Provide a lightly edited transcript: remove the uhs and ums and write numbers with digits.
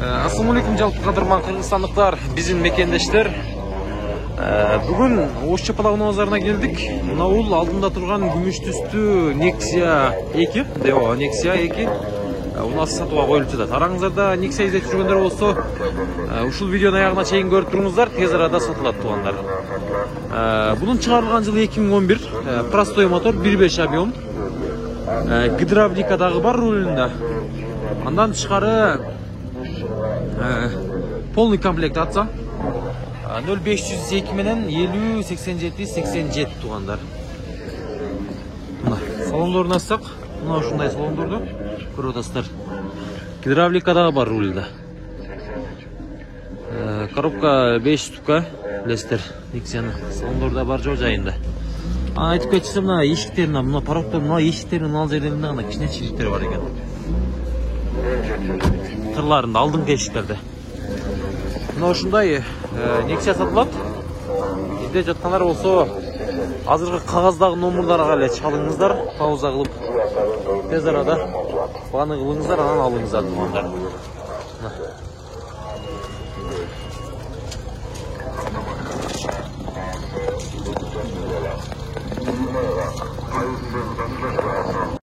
Assalamualaikum жалпы қадырман қырғызстандықтар, біздің мекендештер. Бүгін Ош Чапалағын базарына келдік. Мына ол алдында тұрған күміш түсті Nexia 2, Nexia 2. У нас сатуға қойылып жатады. Араңыздарда Nexia іздеп жүргендер болса, ушул видеоны аяғына чейин көріп тұрыңыздар, тез арада сатылады туғандар. Bunun çıkarılған жылы 2011, простой мотор, 1.5 объем, гидравликадағы бар рулінде. Андан тышқары полный комплект атса 0502 менен 50-87-87 туғандар. Салондорын ассақ, мына ушундай салондорду көріп отырсыздар. Гидравликадағы бар рулінде. Коробка 5 штука білесіздер. Nexia салондорда бар жол жайында. Айтып кетсем, мына ешіктерін, мына пароктор, мына ешіктерін ал жердерінде ғана кішкене шешіктер бар екен. Қырларында алдыңғы ешіктерде. Мына ушундай Nexia сатылат. Ізде жатқандар болса, азырғы қағаздағы номерларға әлі чалыңыздар, пауза қылып, тез арада баны қылыңыздар, анан алыңыздар.